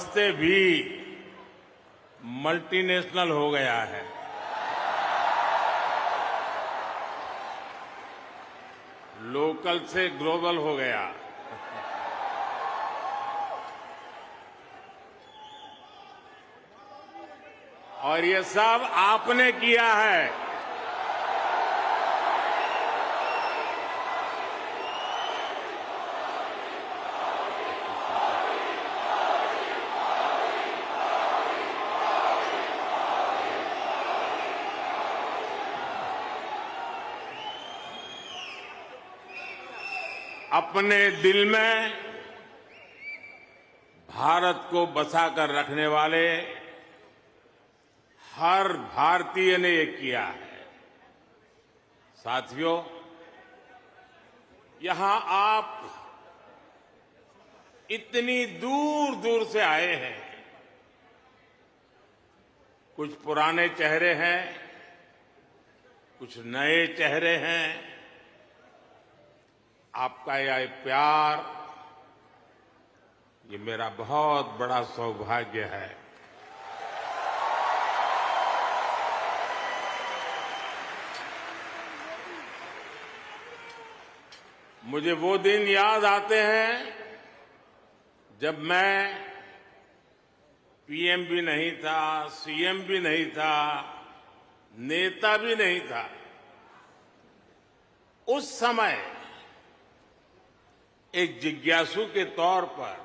नमस्ते भी मल्टीनेशनल हो गया है। लोकल से ग्लोबल हो गया। और ये सब आपने किया है। अपने दिल में भारत को बसाकर रखने वाले हर भारतीय ने ये किया है। साथियों, यहां आप इतनी दूर दूर से आए हैं। कुछ पुराने चेहरे हैं, कुछ नए चेहरे हैं। आपका यह प्यार, ये मेरा बहुत बड़ा सौभाग्य है। मुझे वो दिन याद आते हैं जब मैं पीएम भी नहीं था, सीएम भी नहीं था, नेता भी नहीं था। उस समय एक जिज्ञासु के तौर पर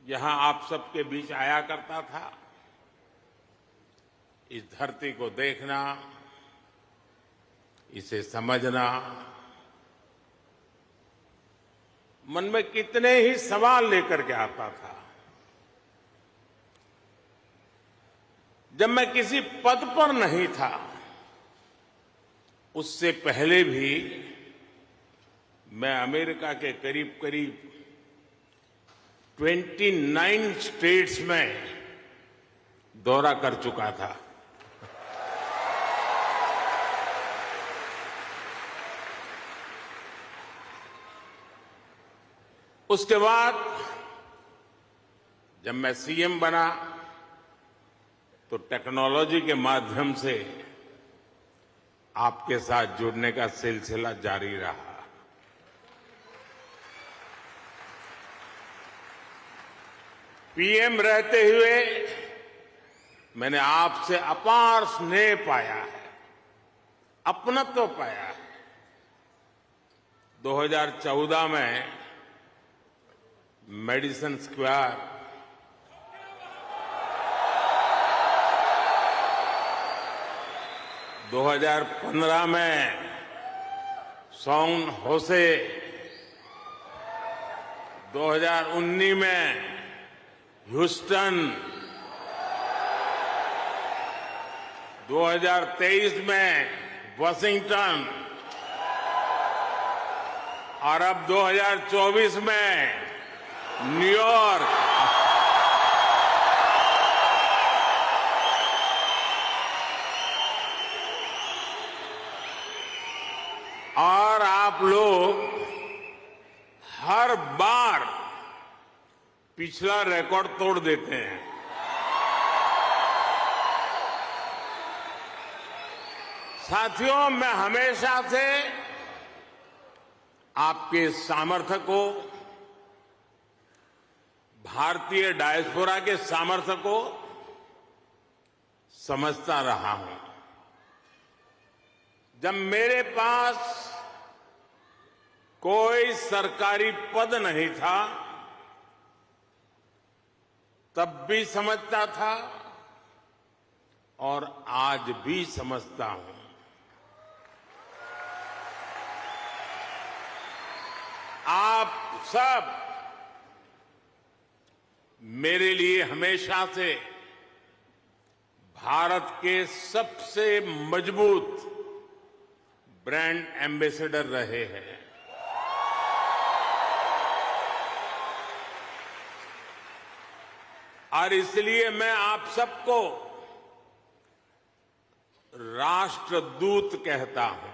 यहां आप सबके बीच आया करता था। इस धरती को देखना, इसे समझना, मन में कितने ही सवाल लेकर के आता था। जब मैं किसी पद पर नहीं था, उससे पहले भी मैं अमेरिका के करीब करीब 29 स्टेट्स में दौरा कर चुका था। उसके बाद जब मैं सीएम बना तो टेक्नोलॉजी के माध्यम से आपके साथ जुड़ने का सिलसिला जारी रहा। पीएम रहते हुए मैंने आपसे अपार स्नेह पाया है, अपनत्व पाया है। 2014 में मेडिसन स्क्वायर, 2015 में सैन होसे, 2019 में ह्यूस्टन, 2023 में वाशिंगटन और अब 2024 में न्यूयॉर्क। और आप लोग हर बार पिछला रिकॉर्ड तोड़ देते हैं। साथियों, मैं हमेशा से आपके सामर्थ्य को, भारतीय डायस्पोरा के सामर्थ्य को समझता रहा हूं। जब मेरे पास कोई सरकारी पद नहीं था, तब भी समझता था और आज भी समझता हूं। आप सब मेरे लिए हमेशा से भारत के सबसे मजबूत ब्रांड एम्बेसडर रहे हैं। और इसलिए मैं आप सबको राष्ट्रदूत कहता हूं।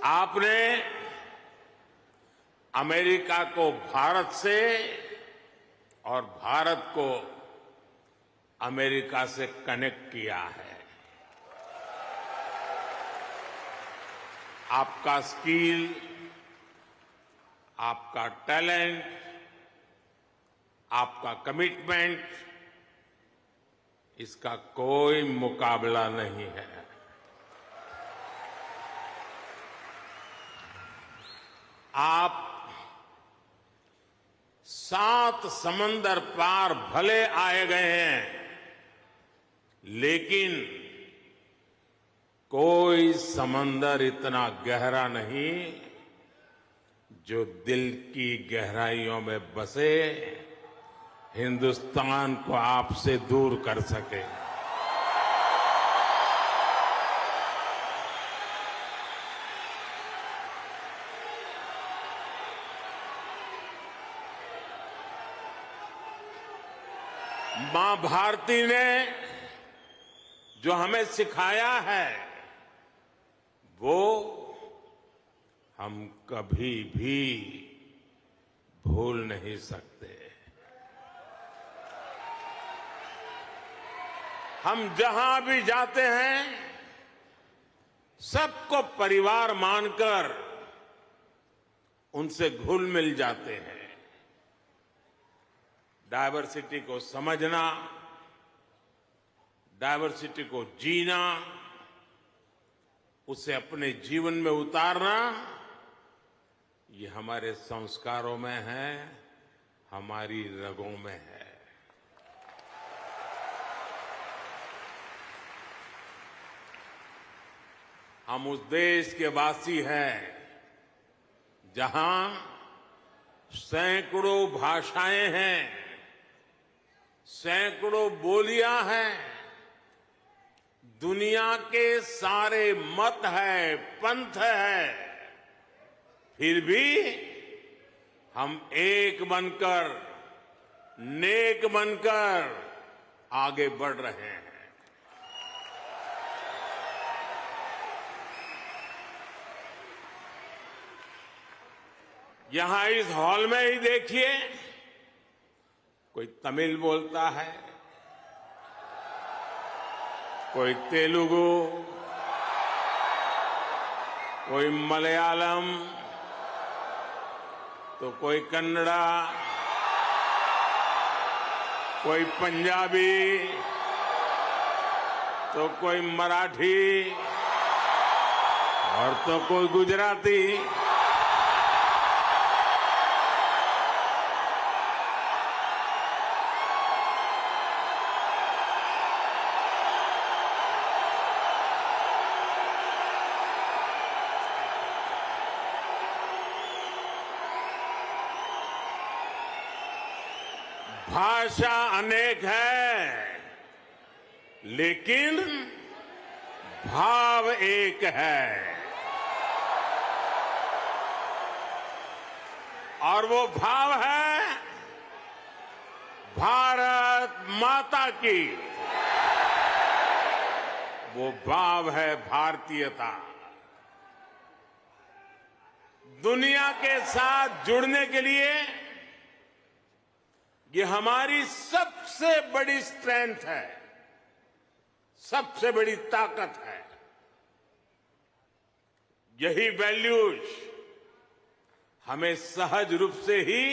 आपने अमेरिका को भारत से और भारत को अमेरिका से कनेक्ट किया है। आपका स्किल, आपका टैलेंट, आपका कमिटमेंट, इसका कोई मुकाबला नहीं है। आप 7 समंदर पार भले आए गए हैं, लेकिन कोई समंदर इतना गहरा नहीं जो दिल की गहराइयों में बसे हिंदुस्तान को आपसे दूर कर सके। मां भारती ने जो हमें सिखाया है वो हम कभी भी भूल नहीं सकते। हम जहां भी जाते हैं सबको परिवार मानकर उनसे घुल मिल जाते हैं। डायवर्सिटी को समझना, डायवर्सिटी को जीना, उसे अपने जीवन में उतारना, ये हमारे संस्कारों में है, हमारी रगों में है। हम उस देश के वासी हैं जहां सैकड़ों भाषाएं हैं, सैकड़ों बोलियां हैं, दुनिया के सारे मत है, पंथ है, फिर भी हम एक बनकर, नेक बनकर आगे बढ़ रहे हैं। यहां इस हॉल में ही देखिए, कोई तमिल बोलता है, कोई तेलुगु, कोई मलयालम, तो कोई कन्नड़ा, कोई पंजाबी, तो कोई मराठी और तो कोई गुजराती। भाषा अनेक है, लेकिन भाव एक है, और वो भाव है भारत माता की। वो भाव है भारतीयता। दुनिया के साथ जुड़ने के लिए ये हमारी सबसे बड़ी स्ट्रेंथ है, सबसे बड़ी ताकत है। यही वैल्यूज हमें सहज रूप से ही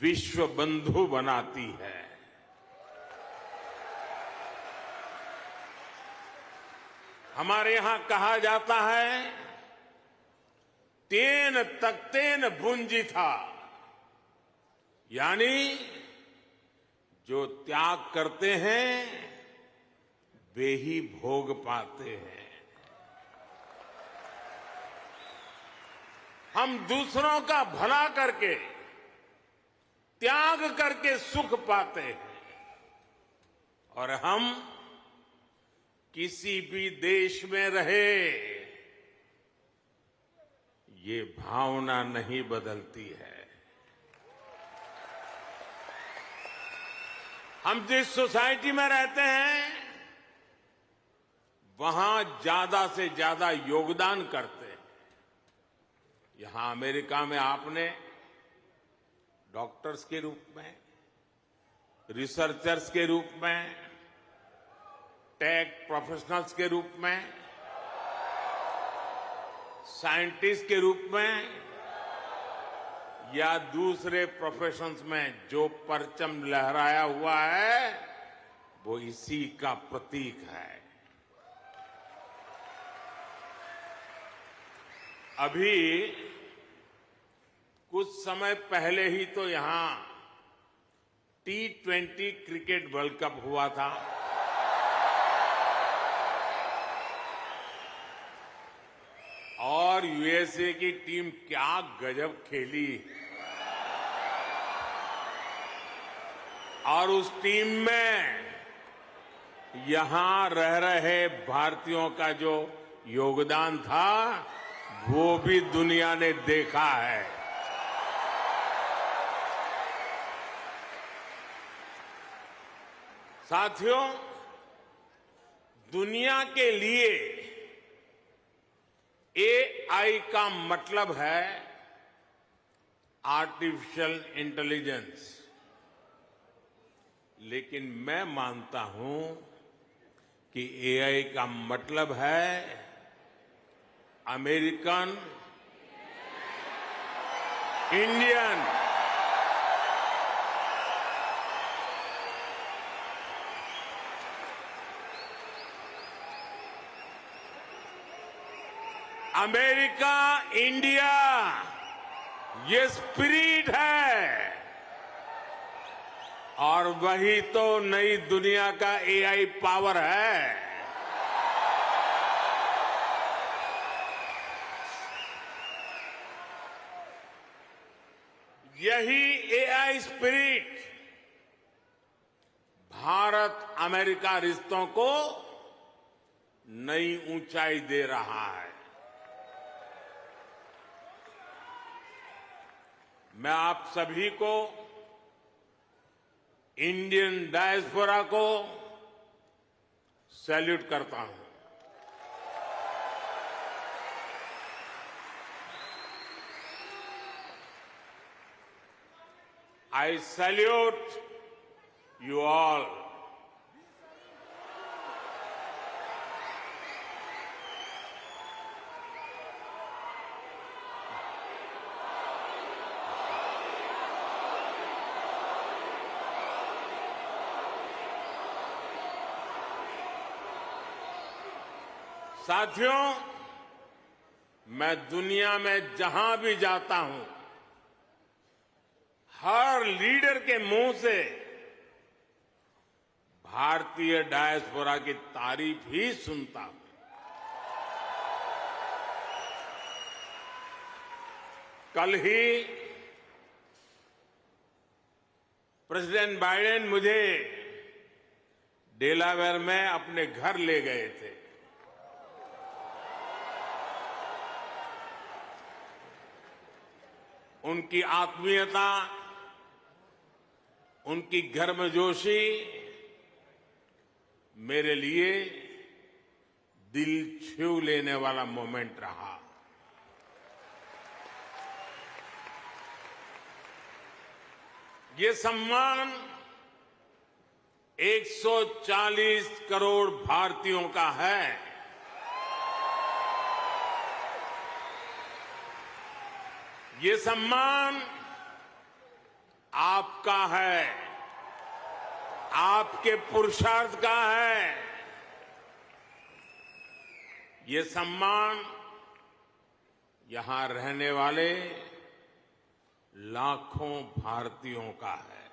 विश्व बंधु बनाती है। हमारे यहां कहा जाता है, तेन तख्तेन भुंजी था, यानी जो त्याग करते हैं वे ही भोग पाते हैं। हम दूसरों का भला करके, त्याग करके सुख पाते हैं, और हम किसी भी देश में रहे ये भावना नहीं बदलती है। हम जिस सोसाइटी में रहते हैं वहां ज्यादा से ज्यादा योगदान करते हैं। यहां अमेरिका में आपने डॉक्टर्स के रूप में, रिसर्चर्स के रूप में, टेक प्रोफेशनल्स के रूप में, साइंटिस्ट के रूप में या दूसरे प्रोफेशंस में जो परचम लहराया हुआ है वो इसी का प्रतीक है। अभी कुछ समय पहले ही तो यहां T20 क्रिकेट वर्ल्ड कप हुआ था। और यूएसए की टीम क्या गजब खेली। और उस टीम में यहां रह रहे भारतीयों का जो योगदान था वो भी दुनिया ने देखा है। साथियों, दुनिया के लिए एआई का मतलब है आर्टिफिशियल इंटेलिजेंस। लेकिन मैं मानता हूं कि एआई का मतलब है अमेरिकन इंडियन अमेरिका इंडिया, ये स्पिरिट है। और वही तो नई दुनिया का एआई पावर है। यही एआई स्पिरिट भारत अमेरिका रिश्तों को नई ऊंचाई दे रहा है। मैं आप सभी को, इंडियन डायस्पोरा को सैल्यूट करता हूं। I salute you all. साथियों, मैं दुनिया में जहां भी जाता हूं, हर लीडर के मुंह से भारतीय डायस्पोरा की तारीफ ही सुनता हूं। कल ही प्रेसिडेंट बाइडेन मुझे डेलावेयर में अपने घर ले गए थे। उनकी आत्मीयता, उनकी गर्मजोशी मेरे लिए दिल छू लेने वाला मोमेंट रहा। ये सम्मान 140 करोड़ भारतीयों का है। ये सम्मान आपका है, आपके पुरुषार्थ का है। ये सम्मान यहां रहने वाले लाखों भारतीयों का है।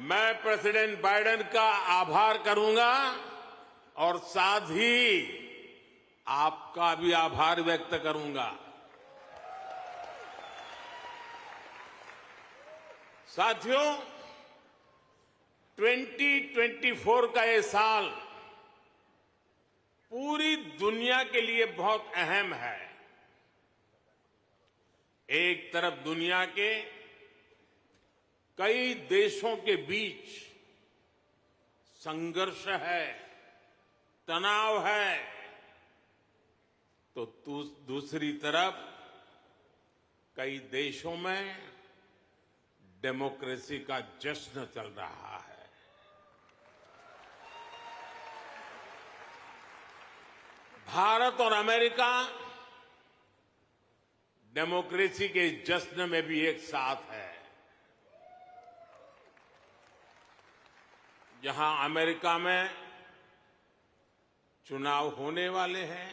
मैं प्रेसिडेंट बाइडेन का आभार करूंगा और साथ ही आपका भी आभार व्यक्त करूंगा। साथियों, 2024 का ये साल पूरी दुनिया के लिए बहुत अहम है। एक तरफ दुनिया के कई देशों के बीच संघर्ष है, तनाव है, तो दूसरी तरफ कई देशों में डेमोक्रेसी का जश्न चल रहा है। भारत और अमेरिका डेमोक्रेसी के जश्न में भी एक साथ है। जहां अमेरिका में चुनाव होने वाले हैं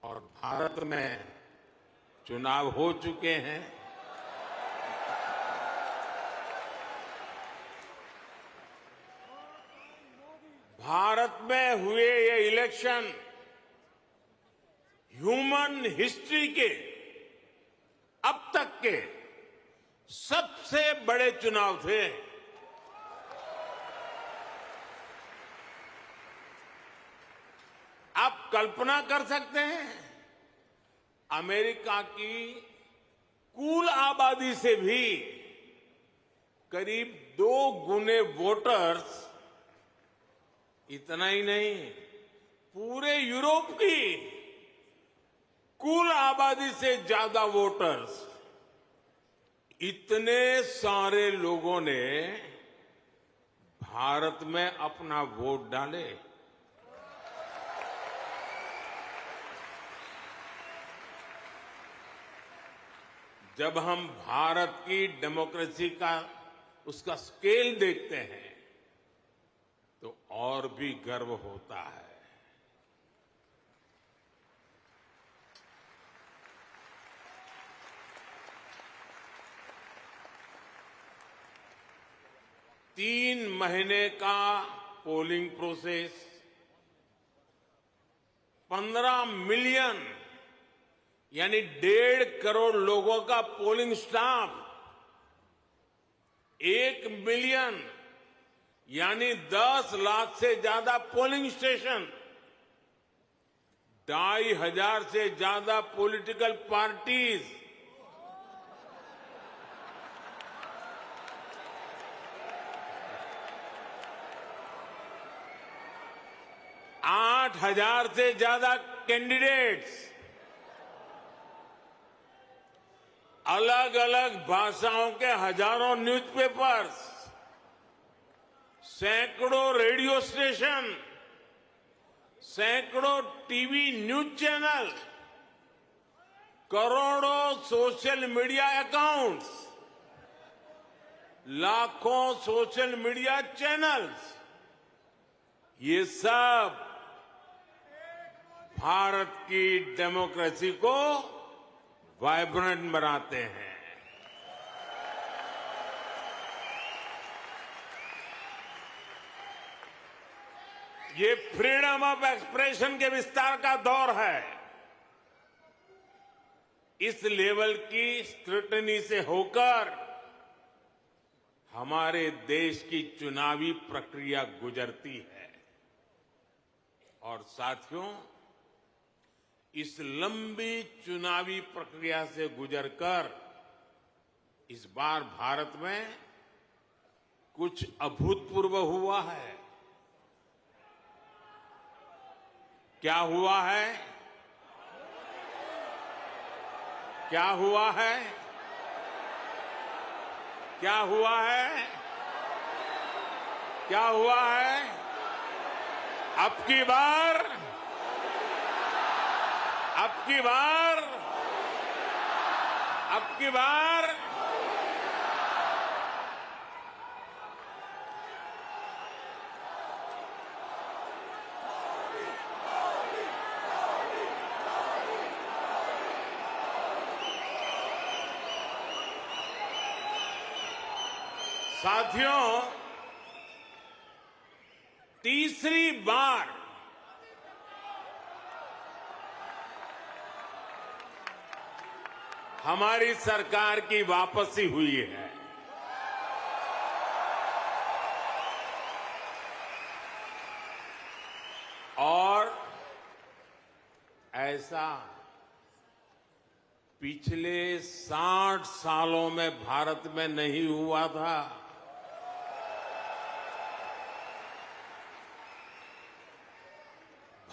और भारत में चुनाव हो चुके हैं, भारत में हुए ये इलेक्शन ह्यूमन हिस्ट्री के अब तक के सबसे बड़े चुनाव थे। आप कल्पना कर सकते हैं, अमेरिका की कुल आबादी से भी करीब 2 गुने वोटर्स, इतना ही नहीं, पूरे यूरोप की कुल आबादी से ज्यादा वोटर्स, इतने सारे लोगों ने भारत में अपना वोट डाले। जब हम भारत की डेमोक्रेसी का उसका स्केल देखते हैं तो और भी गर्व होता है। तीन महीने का पोलिंग प्रोसेस, 15 मिलियन यानी 1.5 करोड़ लोगों का पोलिंग स्टाफ, 1 मिलियन यानी 10 लाख से ज्यादा पोलिंग स्टेशन, 2,500 से ज्यादा पॉलिटिकल पार्टीज, 8,000 से ज्यादा कैंडिडेट्स, अलग अलग भाषाओं के हजारों न्यूज़पेपर्स, सैकड़ों रेडियो स्टेशन, सैकड़ों टीवी न्यूज चैनल, करोड़ों सोशल मीडिया अकाउंट्स, लाखों सोशल मीडिया चैनल्स, ये सब भारत की डेमोक्रेसी को वाइब्रेंट बनाते हैं। ये फ्रीडम ऑफ एक्सप्रेशन के विस्तार का दौर है। इस लेवल की स्क्रूटनी से होकर हमारे देश की चुनावी प्रक्रिया गुजरती है। और साथियों, इस लंबी चुनावी प्रक्रिया से गुजरकर इस बार भारत में कुछ अभूतपूर्व हुआ है। क्या हुआ है? क्या हुआ है? क्या हुआ है? क्या हुआ है? अब की बार साथियों, तीसरी बार हमारी सरकार की वापसी हुई है। और ऐसा पिछले 60 सालों में भारत में नहीं हुआ था।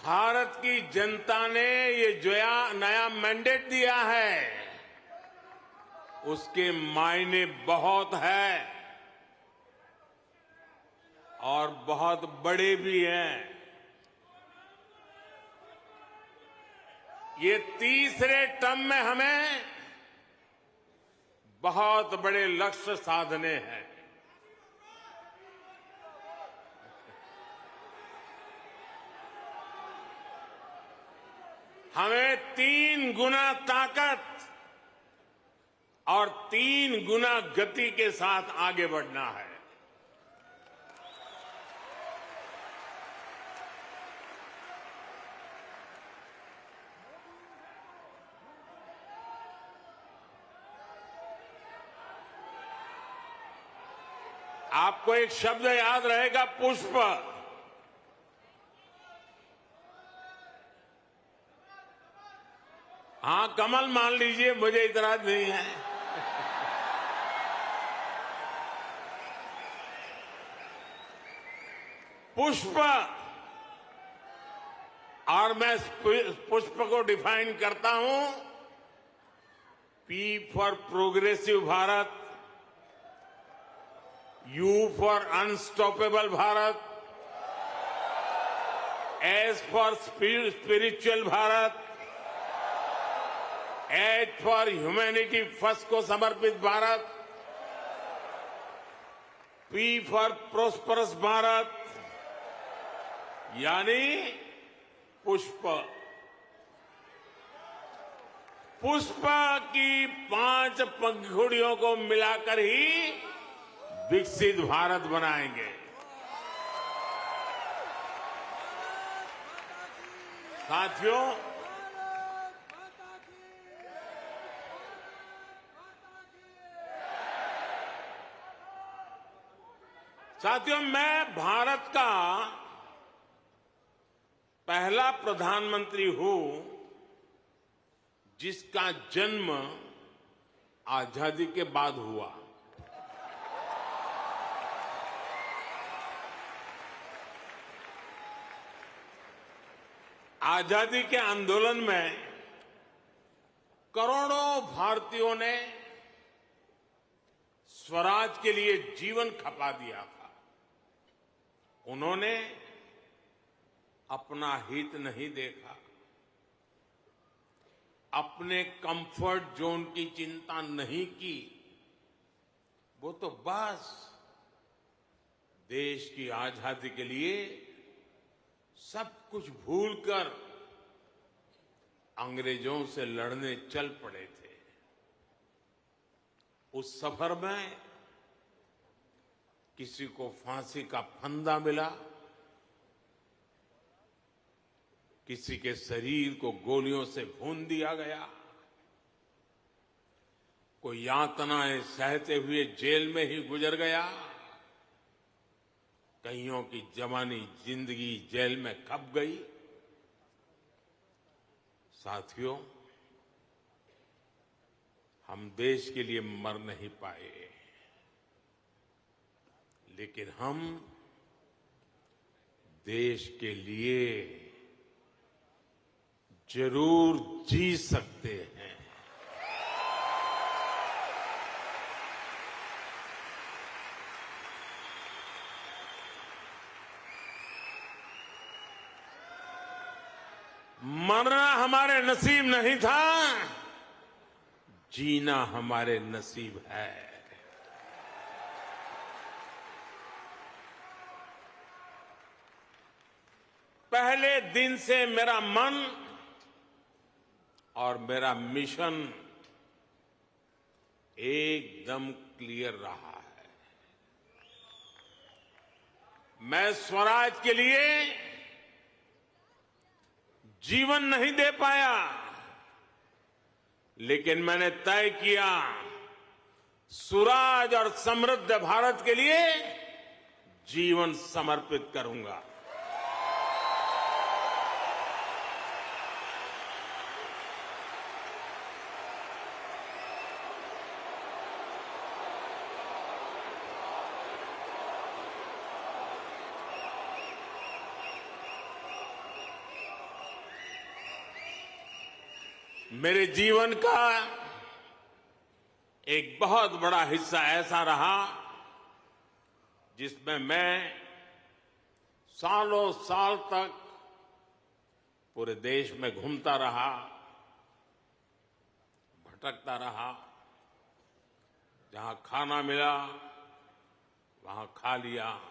भारत की जनता ने ये जो नया मैंडेट दिया है उसके मायने बहुत है और बहुत बड़े भी हैं। ये तीसरे टर्म में हमें बहुत बड़े लक्ष्य साधने हैं। हमें 3 गुना ताकत और 3 गुना गति के साथ आगे बढ़ना है। आपको एक शब्द याद रहेगा, पुष्प। हाँ, कमल मान लीजिए, मुझे इतराज नहीं है। पुष्प, और मैं पुष्प को डिफाइन करता हूं, P for progressive Bharat, you for unstoppable Bharat, S for spiritual Bharat, H for humanity first को समर्पित Bharat, P for prosperous Bharat, यानी पुष्प। पुष्प की 5 पंखुड़ियों को मिलाकर ही विकसित भारत बनाएंगे। साथियों, मैं भारत का पहला प्रधानमंत्री हूं जिसका जन्म आजादी के बाद हुआ। आजादी के आंदोलन में करोड़ों भारतीयों ने स्वराज के लिए जीवन खपा दिया था। उन्होंने अपना हित नहीं देखा, अपने कंफर्ट जोन की चिंता नहीं की। वो तो बस देश की आजादी के लिए सब कुछ भूलकर अंग्रेजों से लड़ने चल पड़े थे। उस सफर में किसी को फांसी का फंदा मिला, किसी के शरीर को गोलियों से भून दिया गया, कोई यातनाएं सहते हुए जेल में ही गुजर गया, कईयों की जवानी जिंदगी जेल में खप गई। साथियों, हम देश के लिए मर नहीं पाए, लेकिन हम देश के लिए जरूर जी सकते हैं। मरना हमारे नसीब नहीं था, जीना हमारे नसीब है। पहले दिन से मेरा मन और मेरा मिशन एकदम क्लियर रहा है। मैं स्वराज के लिए जीवन नहीं दे पाया, लेकिन मैंने तय किया सुराज और समृद्ध भारत के लिए जीवन समर्पित करूंगा। मेरे जीवन का एक बहुत बड़ा हिस्सा ऐसा रहा जिसमें मैं सालों साल तक पूरे देश में घूमता रहा, भटकता रहा। जहां खाना मिला वहां खा लिया,